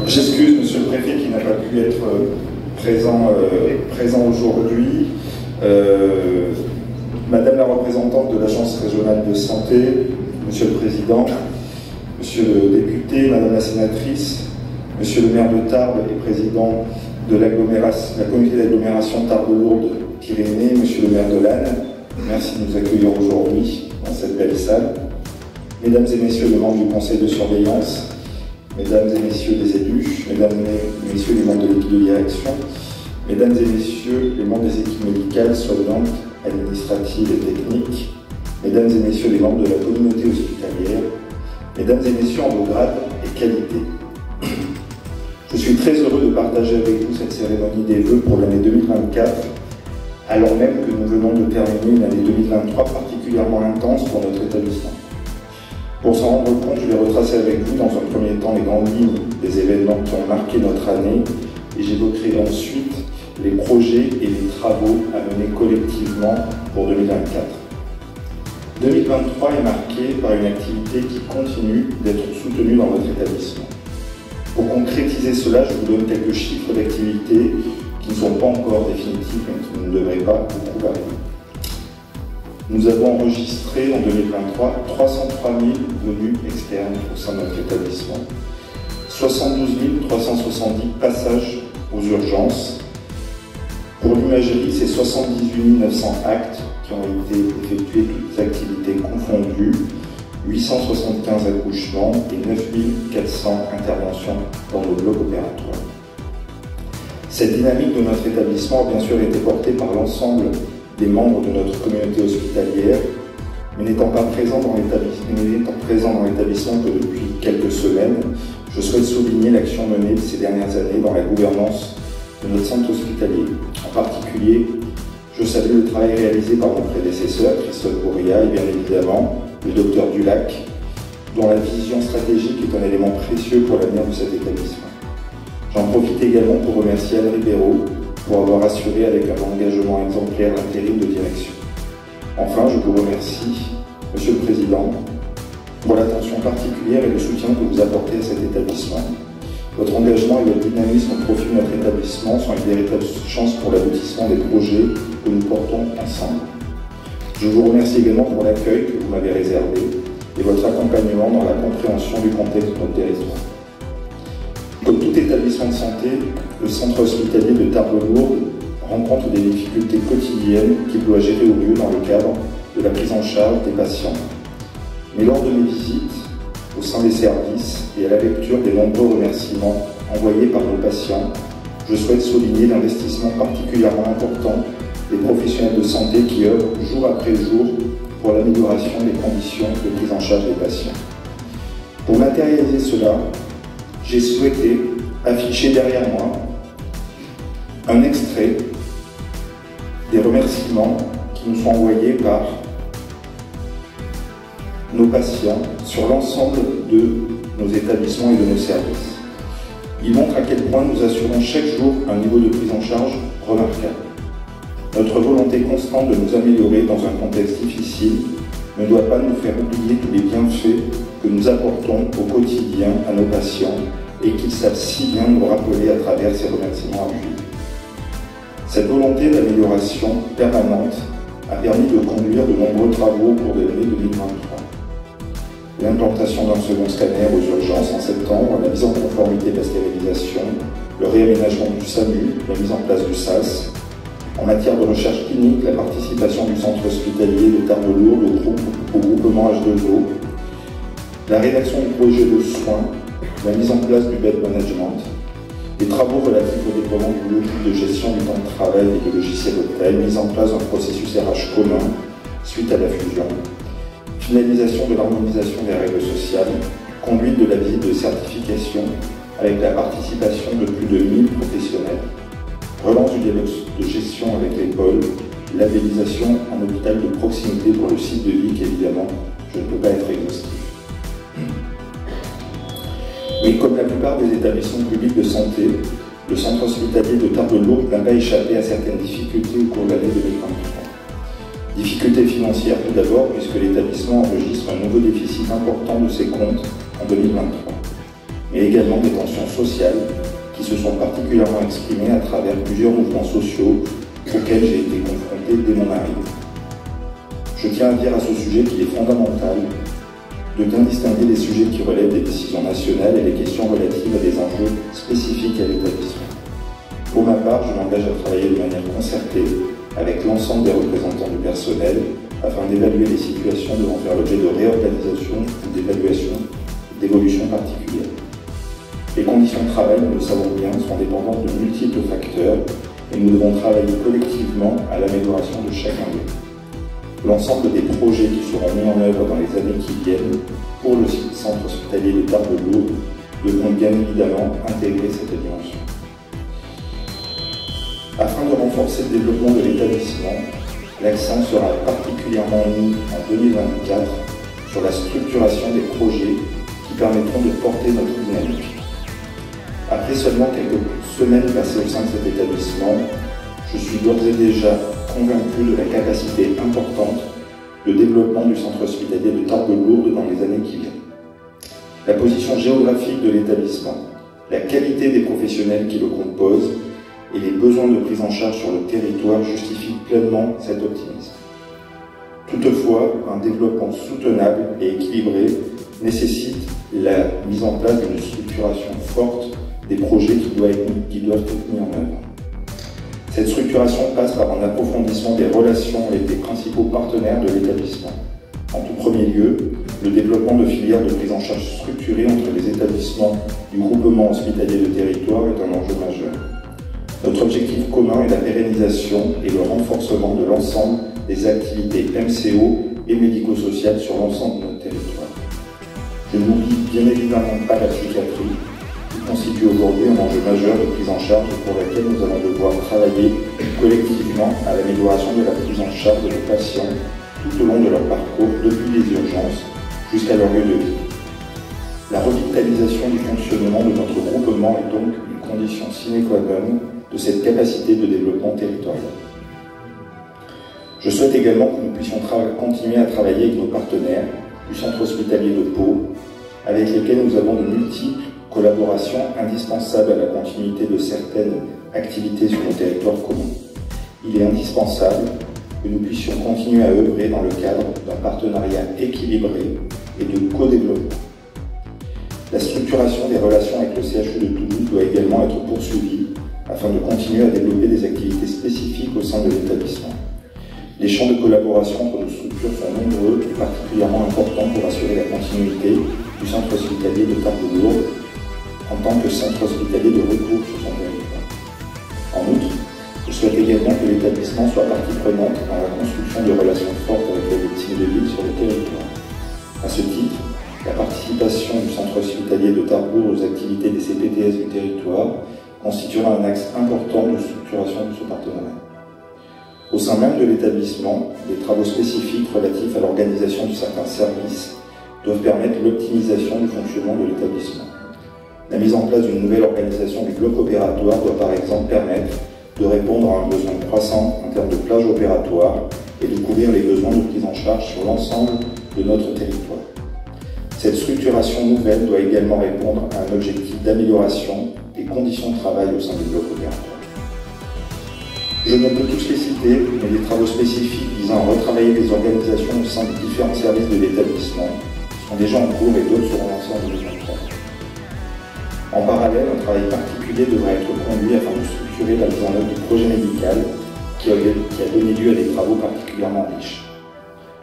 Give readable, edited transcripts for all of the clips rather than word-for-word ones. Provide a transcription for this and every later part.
J'excuse Monsieur le Préfet qui n'a pas pu être présent aujourd'hui. Madame la représentante de l'Agence régionale de santé, Monsieur le Président, Monsieur le député, Madame la sénatrice, Monsieur le maire de Tarbes et président de la communauté d'agglomération Tarbes-Lourdes-Pyrénées, Monsieur le maire de Lannes, merci de nous accueillir aujourd'hui dans cette belle salle. Mesdames et Messieurs les membres du Conseil de surveillance, Mesdames et Messieurs les élus, Mesdames et Messieurs les membres de l'équipe de direction, Mesdames et Messieurs les membres des équipes médicales, soignantes, administratives et techniques, Mesdames et Messieurs les membres de la communauté hospitalière, Mesdames et Messieurs en vos grades et qualités. Je suis très heureux de partager avec vous cette cérémonie des vœux pour l'année 2024, alors même que nous venons de terminer une année 2023 particulièrement intense pour notre établissement. Pour s'en rendre compte, je vais retracer avec vous dans un premier temps les grandes lignes des événements qui ont marqué notre année et j'évoquerai ensuite les projets et les travaux à mener collectivement pour 2024. 2023 est marqué par une activité qui continue d'être soutenue dans notre établissement. Pour concrétiser cela, je vous donne quelques chiffres d'activité qui ne sont pas encore définitifs mais qui ne devraient pas beaucoup varier. Nous avons enregistré en 2023 303 000 venus externes au sein de notre établissement, 72 370 passages aux urgences. Pour l'imagerie, c'est 78 900 actes qui ont été effectués, toutes activités confondues, 875 accouchements et 9 400 interventions dans le bloc opératoire. Cette dynamique de notre établissement a bien sûr été portée par l'ensemble des membres de notre communauté hospitalière, mais n'étant présent dans l'établissement que depuis quelques semaines, je souhaite souligner l'action menée ces dernières années dans la gouvernance de notre centre hospitalier. En particulier, je salue le travail réalisé par mon prédécesseur, Christophe Bourria, et bien évidemment le docteur Dulac, dont la vision stratégique est un élément précieux pour l'avenir de cet établissement. J'en profite également pour remercier Anne Ribeiro pour avoir assuré avec un engagement exemplaire l'intérim de direction. Enfin, je vous remercie, Monsieur le Président, pour l'attention particulière et le soutien que vous apportez à cet établissement. Votre engagement et votre dynamisme au profit de notre établissement sont une véritable chance pour l'aboutissement des projets que nous portons ensemble. Je vous remercie également pour l'accueil que vous m'avez réservé et votre accompagnement dans la compréhension du contexte de notre territoire. Comme tout établissement de santé, le centre hospitalier de Tarbes-Lourdes rencontre des difficultés quotidiennes qu'il doit gérer au mieux dans le cadre de la prise en charge des patients. Mais lors de mes visites au sein des services et à la lecture des nombreux remerciements envoyés par nos patients, je souhaite souligner l'investissement particulièrement important des professionnels de santé qui œuvrent jour après jour pour l'amélioration des conditions de prise en charge des patients. Pour matérialiser cela, j'ai souhaité afficher derrière moi un extrait des remerciements qui nous sont envoyés par nos patients sur l'ensemble de nos établissements et de nos services. Il montre à quel point nous assurons chaque jour un niveau de prise en charge remarquable. Notre volonté constante de nous améliorer dans un contexte difficile ne doit pas nous faire oublier tous les bienfaits que nous apportons au quotidien à nos patients et qu'ils savent si bien nous rappeler à travers ces remerciements appuyés. Cette volonté d'amélioration permanente a permis de conduire de nombreux travaux au cours de l'année 2023. L'implantation d'un second scanner aux urgences en septembre, la mise en conformité de la stérilisation, le réaménagement du SAMU, la mise en place du SAS. En matière de recherche clinique, la participation du centre hospitalier de Tarbes-Lourdes au groupement H2O, la rédaction du projet de soins, la mise en place du bed management, les travaux relatifs au déploiement du logiciel de gestion du temps de travail et du logiciel Octave, mise en place d'un processus RH commun suite à la fusion, finalisation de l'harmonisation des règles sociales, conduite de la visite de certification avec la participation de plus de 1000 professionnels, relance du dialogue de gestion avec les pôles, labellisation en hôpital de proximité pour le site de Vic, évidemment, je ne peux pas être exhaustif. Mais comme la plupart des établissements publics de santé, le centre hospitalier de Tarbes-Lourdes n'a pas échappé à certaines difficultés au cours de l'année 2023. Difficultés financières tout d'abord, puisque l'établissement enregistre un nouveau déficit important de ses comptes en 2023, mais également des tensions sociales qui se sont particulièrement exprimées à travers plusieurs mouvements sociaux auxquels j'ai été confronté dès mon arrivée. Je tiens à dire à ce sujet qu'il est fondamental de bien distinguer les sujets qui relèvent des décisions nationales et les questions relatives à des enjeux spécifiques à l'établissement. Pour ma part, je m'engage à travailler de manière concertée avec l'ensemble des représentants du personnel afin d'évaluer les situations devant faire l'objet de réorganisation ou d'évolution particulières. Les conditions de travail, nous le savons bien, sont dépendantes de multiples facteurs et nous devons travailler collectivement à l'amélioration de chacun d'eux. L'ensemble des projets qui seront mis en œuvre dans les années qui viennent pour le centre hospitalier de Tarbes-Lourdes devront bien évidemment intégrer cette dimension. Afin de renforcer le développement de l'établissement, l'accent sera particulièrement mis en 2024 sur la structuration des projets qui permettront de porter notre dynamique. Après seulement quelques semaines passées au sein de cet établissement, je suis d'ores et déjà convaincu de la capacité importante de développement du centre hospitalier de Tarbes-Lourdes dans les années qui viennent. La position géographique de l'établissement, la qualité des professionnels qui le composent et les besoins de prise en charge sur le territoire justifient pleinement cet optimisme. Toutefois, un développement soutenable et équilibré nécessite la mise en place d'une structuration forte des projets qui doivent être mis en œuvre. Cette structuration passe par un approfondissement des relations avec les principaux partenaires de l'établissement. En tout premier lieu, le développement de filières de prise en charge structurées entre les établissements du groupement hospitalier de territoire est un enjeu majeur. Notre objectif commun est la pérennisation et le renforcement de l'ensemble des activités MCO et médico-sociales sur l'ensemble de notre territoire. Je n'oublie bien évidemment pas la psychiatrie, qui constitue aujourd'hui un enjeu majeur de prise en charge et pour laquelle nous allons devoir travailler collectivement à l'amélioration de la prise en charge de nos patients tout au long de leur parcours, depuis les urgences jusqu'à leur lieu de vie. La revitalisation du fonctionnement de notre groupement est donc une condition sine qua non de cette capacité de développement territorial. Je souhaite également que nous puissions continuer à travailler avec nos partenaires du centre hospitalier de Pau, avec lesquels nous avons de multiples collaborations indispensables à la continuité de certaines activités sur nos territoires communs. Il est indispensable que nous puissions continuer à œuvrer dans le cadre d'un partenariat équilibré et de co-développement. La structuration des relations avec le CHU de Toulouse doit également être poursuivie afin de continuer à développer des activités spécifiques au sein de l'établissement. Les champs de collaboration entre nos structures sont nombreux et particulièrement importants pour assurer la continuité du centre hospitalier de Tarbes-Lourdes en tant que centre hospitalier de recours sur son territoire. En outre, je souhaite également que l'établissement soit partie prenante dans la construction de relations fortes avec la médecine de ville sur le territoire. À ce titre, la participation du centre hospitalier de Tarbes-Lourdes aux activités des CPTS du territoire constituera un axe important de structuration de ce partenariat. Au sein même de l'établissement, des travaux spécifiques relatifs à l'organisation de certains services doivent permettre l'optimisation du fonctionnement de l'établissement. La mise en place d'une nouvelle organisation du bloc opératoire doit par exemple permettre de répondre à un besoin croissant en termes de plage opératoire et de couvrir les besoins de prise en charge sur l'ensemble de notre territoire. Cette structuration nouvelle doit également répondre à un objectif d'amélioration des conditions de travail au sein du bloc opératoire. Je ne peux tous les citer, mais des travaux spécifiques visant à retravailler les organisations au sein des différents services de l'établissement sont déjà en cours et d'autres seront lancés en 2023. En parallèle, un travail particulier devra être conduit afin de structurer la mise en œuvre du projet médical qui a donné lieu à des travaux particulièrement riches.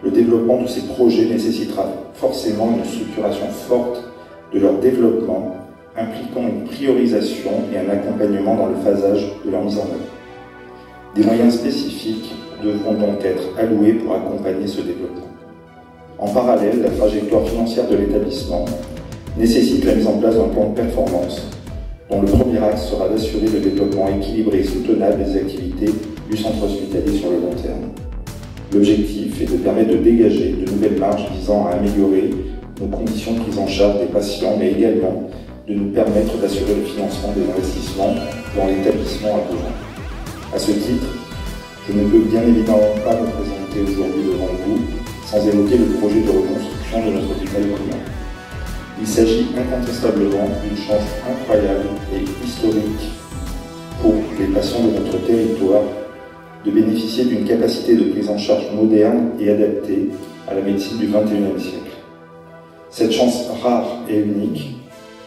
Le développement de ces projets nécessitera forcément une structuration forte de leur développement, impliquant une priorisation et un accompagnement dans le phasage de leur mise en œuvre. Des moyens spécifiques devront donc être alloués pour accompagner ce développement. En parallèle, la trajectoire financière de l'établissement nécessite la mise en place d'un plan de performance dont le premier axe sera d'assurer le développement équilibré et soutenable des activités du centre hospitalier sur le long terme. L'objectif est de permettre de dégager de nouvelles marges visant à améliorer nos conditions de prise en charge des patients, mais également de nous permettre d'assurer le financement des investissements dont l'établissement a besoin. À ce titre, je ne peux bien évidemment pas me présenter aujourd'hui devant vous sans évoquer le projet de reconstruction de notre hôpital commun. Il s'agit incontestablement d'une chance incroyable et historique pour les patients de notre territoire de bénéficier d'une capacité de prise en charge moderne et adaptée à la médecine du XXIe siècle. Cette chance rare et unique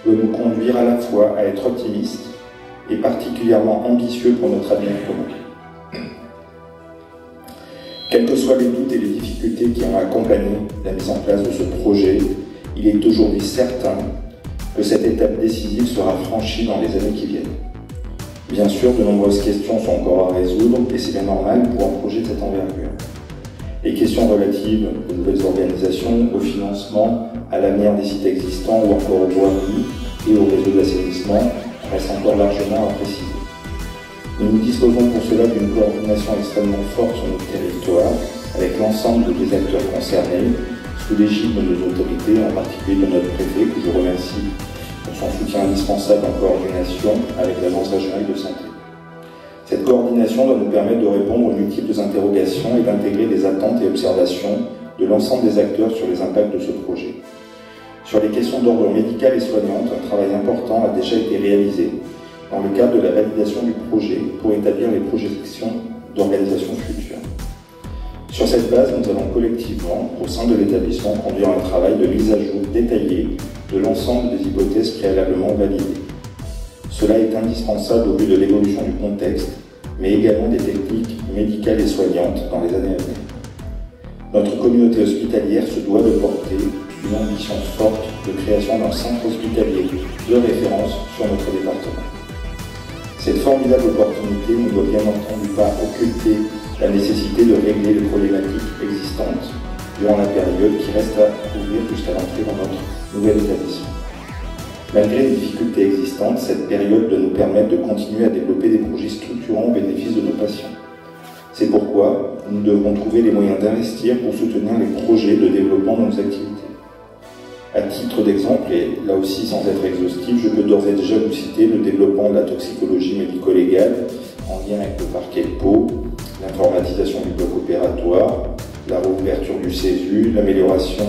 doit nous conduire à la fois à être optimistes et particulièrement ambitieux pour notre avenir commun. Quels que soient les doutes et les difficultés qui ont accompagné la mise en place de ce projet, il est aujourd'hui certain que cette étape décisive sera franchie dans les années qui viennent. Bien sûr, de nombreuses questions sont encore à résoudre et c'est bien normal pour un projet de cette envergure. Les questions relatives aux nouvelles organisations, au financement, à l'avenir des sites existants ou encore aux voiries et au réseau d'assainissement restent encore largement à préciser. Nous disposons pour cela d'une coordination extrêmement forte sur notre territoire avec l'ensemble des acteurs concernés sous l'égide de nos autorités, en particulier de notre préfet que je remercie pour son soutien indispensable en coordination avec l'Agence régionale de santé. Cette coordination doit nous permettre de répondre aux multiples interrogations et d'intégrer les attentes et observations de l'ensemble des acteurs sur les impacts de ce projet. Sur les questions d'ordre médical et soignante, un travail important a déjà été réalisé dans le cadre de la validation du projet pour établir les projections d'organisation future. Sur cette base, nous allons collectivement, au sein de l'établissement, conduire un travail de mise à jour détaillé de l'ensemble des hypothèses préalablement validées. Cela est indispensable au vu de l'évolution du contexte, mais également des techniques médicales et soignantes dans les années à venir. Notre communauté hospitalière se doit de porter une ambition forte de création d'un centre hospitalier de référence sur notre département. Cette formidable opportunité ne doit bien entendu pas occulter la nécessité de régler les problématiques existantes durant la période qui reste à couvrir jusqu'à l'entrée dans notre nouvel établissement. Malgré les difficultés existantes, cette période doit nous permettre de continuer à développer des projets structurants au bénéfice de nos patients. C'est pourquoi nous devrons trouver les moyens d'investir pour soutenir les projets de développement de nos activités. À titre d'exemple, et là aussi sans être exhaustif, je peux d'ores et déjà vous citer le développement de la toxicologie médico-légale en lien avec le parquet de Pau, l'informatisation du bloc opératoire, la réouverture du CESU, l'amélioration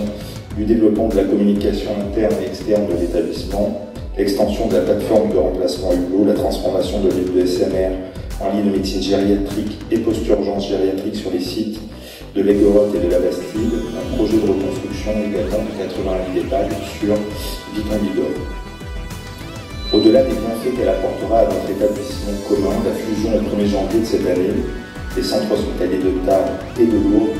du développement de la communication interne et externe de l'établissement, l'extension de la plateforme de remplacement Hublot, la transformation de l'île de SMR en lit de médecine gériatrique et post-urgence gériatrique sur les sites de l'Aiguerotte et de la Bastide, un projet de reconstruction également de 80 lits d'EHPAD sur Viton-Bigorre. Au-delà des bienfaits qu'elle apportera à notre établissement commun, la fusion le 1er janvier de cette année des centres hospitaliers de Tarbes et de Lourdes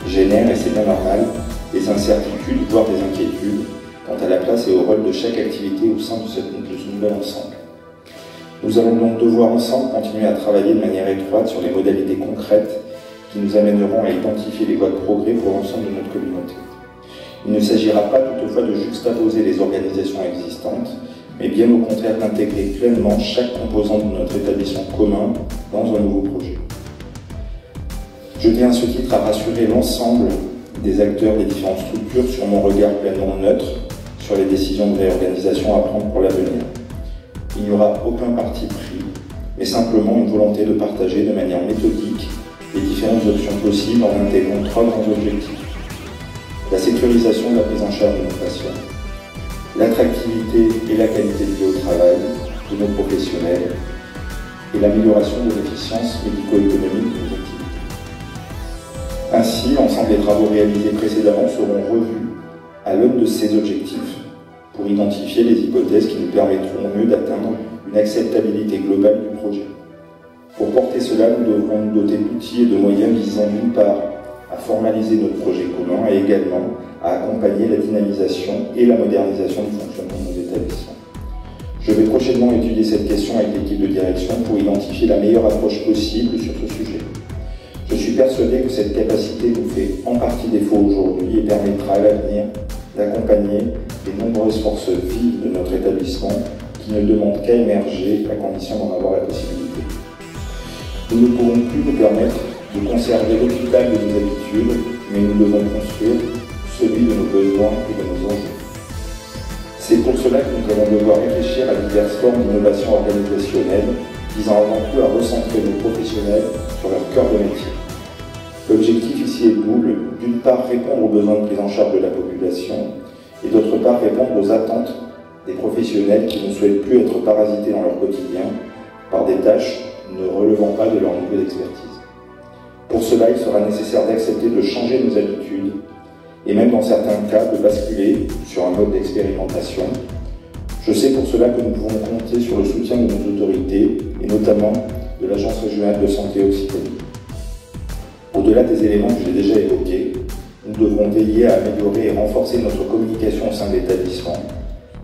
génère, et c'est bien normal, des incertitudes, voire des inquiétudes, quant à la place et au rôle de chaque activité au sein de ce nouvel ensemble. Nous allons donc devoir ensemble continuer à travailler de manière étroite sur les modalités concrètes qui nous amèneront à identifier les voies de progrès pour l'ensemble de notre communauté. Il ne s'agira pas toutefois de juxtaposer les organisations existantes, mais bien au contraire d'intégrer pleinement chaque composant de notre établissement commun dans un nouveau projet. Je tiens à ce titre à rassurer l'ensemble des acteurs des différentes structures sur mon regard pleinement neutre sur les décisions de réorganisation à prendre pour l'avenir. Il n'y aura aucun parti pris, mais simplement une volonté de partager de manière méthodique les différentes options possibles en intégrant 3 grands objectifs. La sécurisation de la prise en charge de nos patients, l'attractivité et la qualité de vie au travail de nos professionnels et l'amélioration de l'efficience médico-économique de nos activités. Ainsi, l'ensemble des travaux réalisés précédemment seront revus à l'aune de ces objectifs pour identifier les hypothèses qui nous permettront au mieux d'atteindre une acceptabilité globale du projet. Pour porter cela, nous devrons nous doter d'outils et de moyens visant d'une part à formaliser notre projet commun et également à accompagner la dynamisation et la modernisation du fonctionnement de nos établissements. Je vais prochainement étudier cette question avec l'équipe de direction pour identifier la meilleure approche possible sur ce sujet. Je suis persuadé que cette capacité nous fait en partie défaut aujourd'hui et permettra à l'avenir d'accompagner les nombreuses forces vives de notre établissement qui ne demandent qu'à émerger à condition d'en avoir la possibilité. Nous ne pouvons plus nous permettre de conserver l'hôpital de nos habitudes, mais nous devons construire celui de nos besoins et de nos enjeux. C'est pour cela que nous allons devoir réfléchir à diverses formes d'innovation organisationnelle visant avant tout à recentrer nos professionnels sur leur cœur de métier. L'objectif ici est double, d'une part répondre aux besoins de prise en charge de la population et d'autre part répondre aux attentes des professionnels qui ne souhaitent plus être parasités dans leur quotidien par des tâches ne relevant pas de leur niveau d'expertise. Pour cela, il sera nécessaire d'accepter de changer nos habitudes et même dans certains cas de basculer sur un mode d'expérimentation. Je sais pour cela que nous pouvons compter sur le soutien de nos autorités et notamment de l'Agence régionale de santé Occitanie. Au-delà des éléments que j'ai déjà évoqués, nous devrons veiller à améliorer et renforcer notre communication au sein de l'établissement,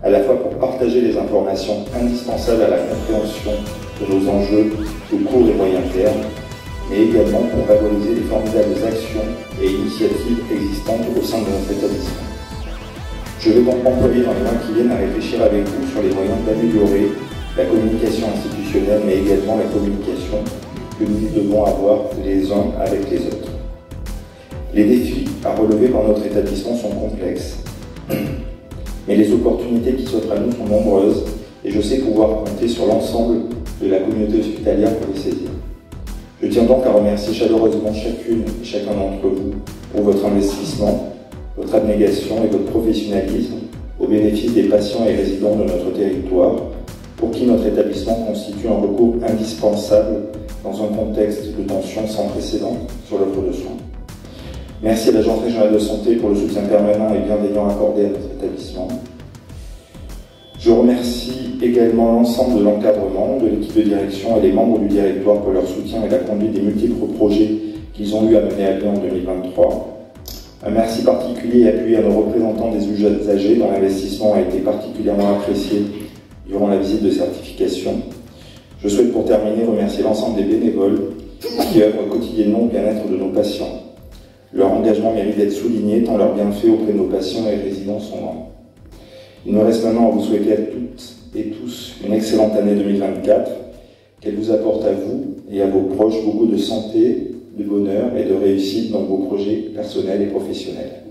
à la fois pour partager les informations indispensables à la compréhension de nos enjeux de court et moyen terme, mais également pour valoriser les formidables actions et initiatives existantes au sein de notre établissement. Je vais donc m'employer dans les mois qui viennent à réfléchir avec vous sur les moyens d'améliorer la communication institutionnelle, mais également la communication que nous devons avoir les uns avec les autres. Les défis à relever par notre établissement sont complexes, mais les opportunités qui s'offrent à nous sont nombreuses et je sais pouvoir compter sur l'ensemble de la communauté hospitalière pour les saisir. Je tiens donc à remercier chaleureusement chacune et chacun d'entre vous pour votre investissement, votre abnégation et votre professionnalisme au bénéfice des patients et résidents de notre territoire, pour qui notre établissement constitue un recours indispensable dans un contexte de tension sans précédent sur l'offre de soins. Merci à l'Agence régionale de santé pour le soutien permanent et bienveillant accordé à notre établissement. Je remercie également l'ensemble de l'encadrement, de l'équipe de direction et les membres du directoire pour leur soutien et la conduite des multiples projets qu'ils ont eu à mener à bien en 2023. Un merci particulier et appuyé à nos représentants des usagers dont l'investissement a été particulièrement apprécié durant la visite de certification. Je souhaite pour terminer remercier l'ensemble des bénévoles qui œuvrent quotidiennement au bien-être de nos patients. Leur engagement mérite d'être souligné tant leurs bienfaits auprès de nos patients et résidents sont grands. Il me reste maintenant à vous souhaiter à toutes et tous une excellente année 2024, qu'elle vous apporte à vous et à vos proches beaucoup de santé, de bonheur et de réussite dans vos projets personnels et professionnels.